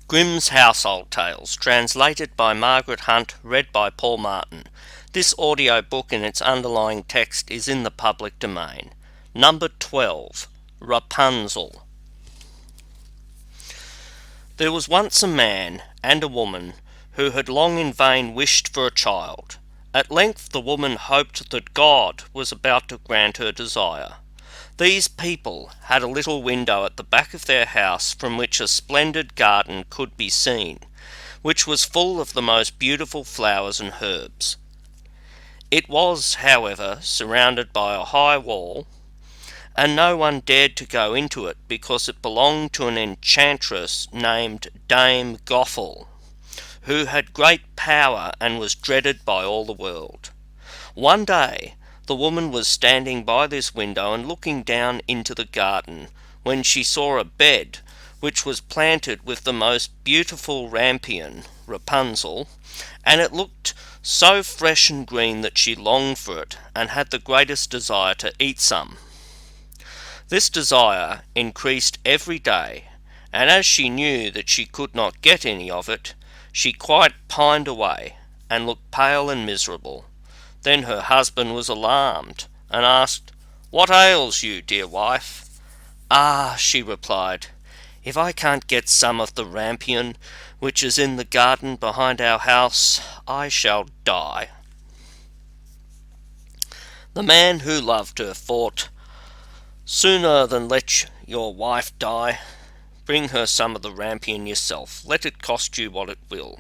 Grimm's Household Tales, translated by Margaret Hunt, read by Paul Martin. This audiobook and its underlying text is in the public domain. Number 12. Rapunzel. There was once a man and a woman who had long in vain wished for a child. At length the woman hoped that God was about to grant her desire. These people had a little window at the back of their house from which a splendid garden could be seen, which was full of the most beautiful flowers and herbs. It was, however, surrounded by a high wall, and no one dared to go into it because it belonged to an enchantress named Dame Gothel, who had great power and was dreaded by all the world. One day the woman was standing by this window and looking down into the garden, when she saw a bed which was planted with the most beautiful rampion, Rapunzel, and it looked so fresh and green that she longed for it and had the greatest desire to eat some. This desire increased every day, and as she knew that she could not get any of it, she quite pined away and looked pale and miserable. Then her husband was alarmed and asked, "What ails you, dear wife?" "Ah," she replied, "if I can't get some of the rampion which is in the garden behind our house, I shall die." The man who loved her thought, "Sooner than let your wife die, bring her some of the rampion yourself, let it cost you what it will."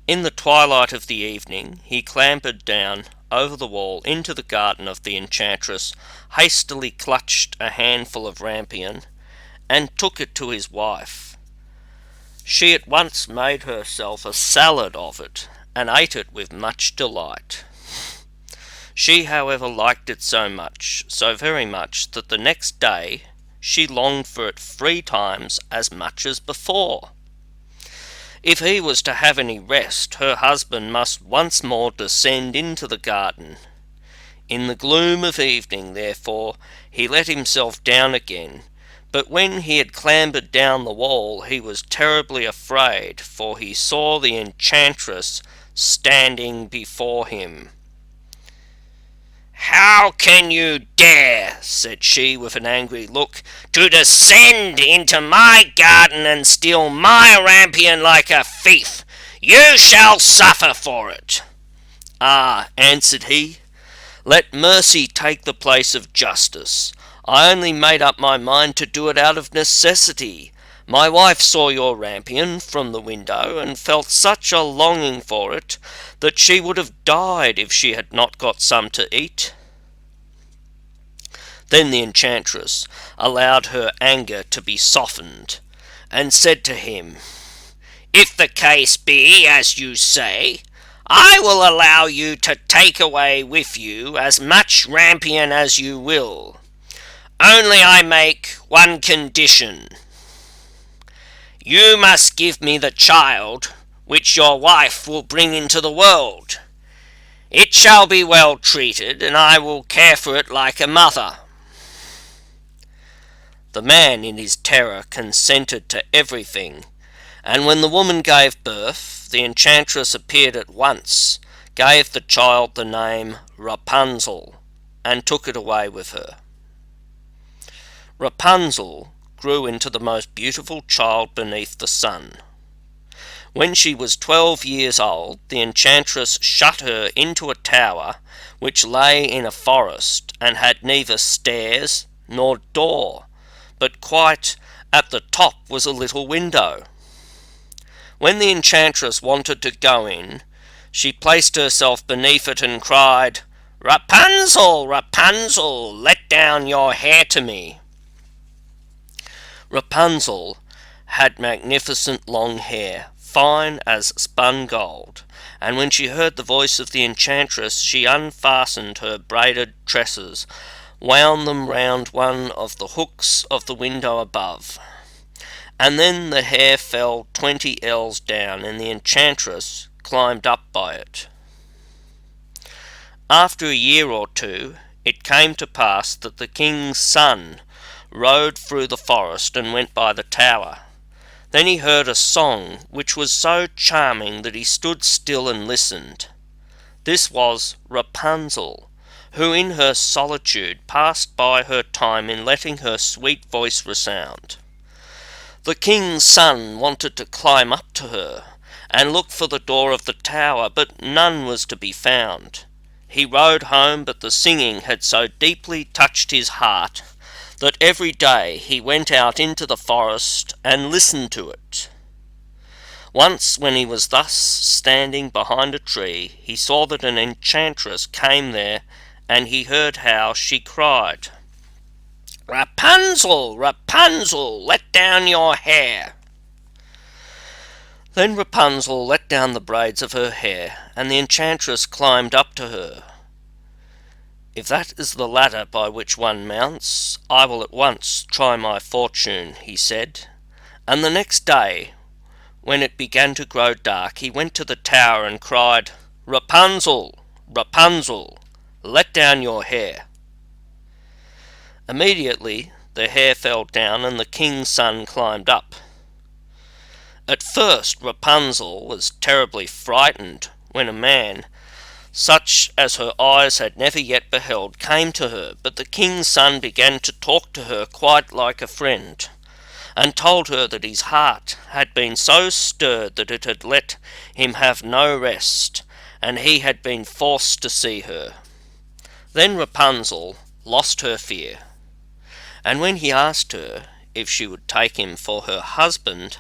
In the twilight of the evening he clambered down over the wall into the garden of the enchantress, hastily clutched a handful of rampion, and took it to his wife. She at once made herself a salad of it, and ate it with much delight. She, however, liked it so very much, that the next day she longed for it 3 times as much as before. If he was to have any rest, her husband must once more descend into the garden. In the gloom of evening, therefore, he let himself down again, but when he had clambered down the wall he was terribly afraid, for he saw the enchantress standing before him. "How can you dare," said she with an angry look, "to descend into my garden and steal my rampion like a thief? You shall suffer for it." "Ah," answered he, "let mercy take the place of justice. I only made up my mind to do it out of necessity. My wife saw your rampion from the window and felt such a longing for it that she would have died if she had not got some to eat." Then the enchantress allowed her anger to be softened, and said to him, "If the case be as you say, I will allow you to take away with you as much rampion as you will. Only I make one condition. You must give me the child which your wife will bring into the world. It shall be well treated, and I will care for it like a mother." The man in his terror consented to everything, and when the woman gave birth, the enchantress appeared at once, gave the child the name Rapunzel, and took it away with her. Rapunzel grew into the most beautiful child beneath the sun. When she was 12 years old, the enchantress shut her into a tower which lay in a forest, and had neither stairs nor door, but quite at the top was a little window. When the enchantress wanted to go in, she placed herself beneath it and cried, "Rapunzel, Rapunzel, let down your hair to me." Rapunzel had magnificent long hair, fine as spun gold, and when she heard the voice of the enchantress, she unfastened her braided tresses, wound them round one of the hooks of the window above, and then the hair fell 20 ells down, and the enchantress climbed up by it. After a year or 2, it came to pass that the king's son rode through the forest and went by the tower. Then he heard a song which was so charming that he stood still and listened. This was Rapunzel, who in her solitude passed by her time in letting her sweet voice resound. The king's son wanted to climb up to her and look for the door of the tower, but none was to be found. He rode home, but the singing had so deeply touched his heart that every day he went out into the forest and listened to it. Once, when he was thus standing behind a tree, he saw that an enchantress came there, and he heard how she cried, "Rapunzel, Rapunzel, let down your hair." Then Rapunzel let down the braids of her hair, and the enchantress climbed up to her. "If that is the ladder by which one mounts, I will at once try my fortune," he said. And the next day, when it began to grow dark, he went to the tower and cried, "Rapunzel, Rapunzel, let down your hair." Immediately the hair fell down, and the king's son climbed up. At first Rapunzel was terribly frightened when a man, such as her eyes had never yet beheld, came to her, but the king's son began to talk to her quite like a friend, and told her that his heart had been so stirred that it had let him have no rest, and he had been forced to see her. Then Rapunzel lost her fear, and when he asked her if she would take him for her husband,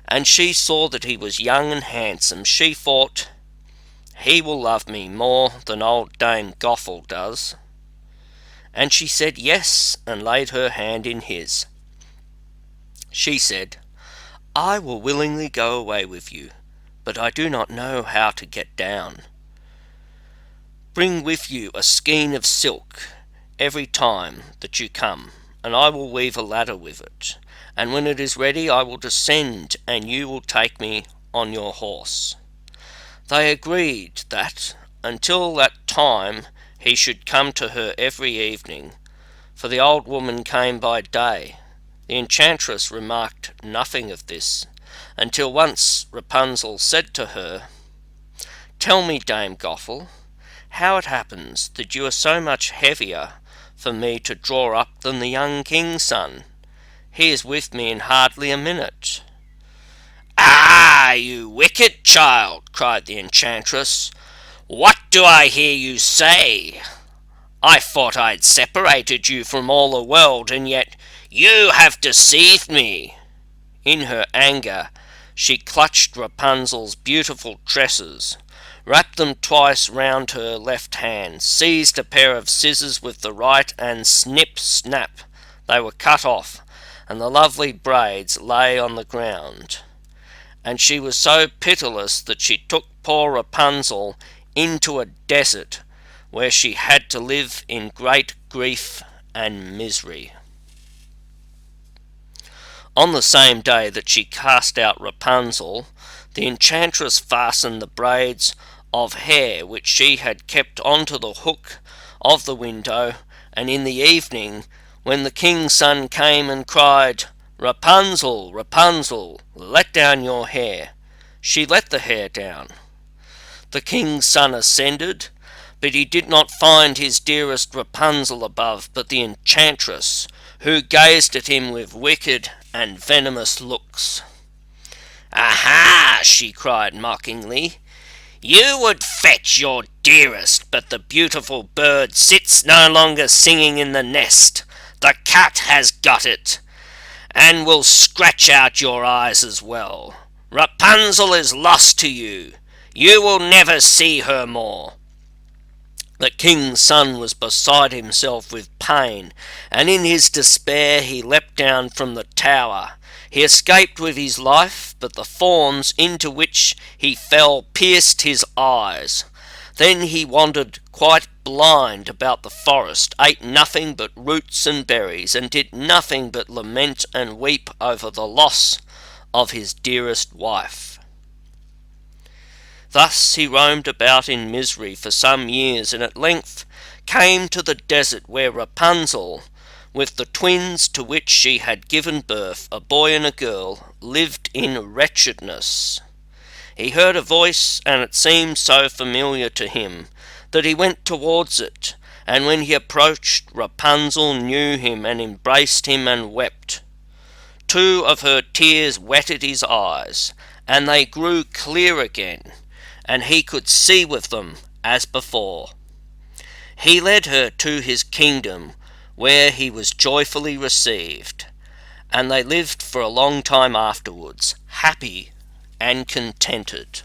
and she saw that he was young and handsome, she thought, "He will love me more than old Dame Gothel does." And she said yes, and laid her hand in his. She said, "I will willingly go away with you, but I do not know how to get down. Bring with you a skein of silk every time that you come, and I will weave a ladder with it, and when it is ready I will descend, and you will take me on your horse." They agreed that until that time he should come to her every evening, for the old woman came by day. The enchantress remarked nothing of this, until once Rapunzel said to her, "Tell me, Dame Gothel, how it happens that you are so much heavier for me to draw up than the young king's son. He is with me in hardly a minute." "Ah, you wicked child," cried the enchantress, "what do I hear you say? I thought I'd separated you from all the world, and yet you have deceived me." In her anger, she clutched Rapunzel's beautiful tresses, wrapped them twice round her left hand, seized a pair of scissors with the right, and snip, snap, they were cut off, and the lovely braids lay on the ground. And she was so pitiless that she took poor Rapunzel into a desert, where she had to live in great grief and misery. On the same day that she cast out Rapunzel, the enchantress fastened the braids of hair which she had kept onto the hook of the window, and in the evening, when the king's son came and cried, "Rapunzel, Rapunzel, let down your hair," she let the hair down. The king's son ascended, but he did not find his dearest Rapunzel above, but the enchantress, who gazed at him with wicked and venomous looks. "Aha!" she cried mockingly, "you would fetch your dearest, but the beautiful bird sits no longer singing in the nest. The cat has got it, and will scratch out your eyes as well. Rapunzel is lost to you. You will never see her more." The king's son was beside himself with pain, and in his despair he leapt down from the tower. He escaped with his life, but the thorns into which he fell pierced his eyes. Then he wandered quite blind about the forest, ate nothing but roots and berries, and did nothing but lament and weep over the loss of his dearest wife. Thus he roamed about in misery for some years, and at length came to the desert where Rapunzel with the twins to which she had given birth, a boy and a girl, lived in wretchedness. He heard a voice, and it seemed so familiar to him that he went towards it, and when he approached, Rapunzel knew him and embraced him and wept. 2 of her tears wetted his eyes, and they grew clear again, and he could see with them as before. He led her to his kingdom, where he was joyfully received, and they lived for a long time afterwards, happy and contented.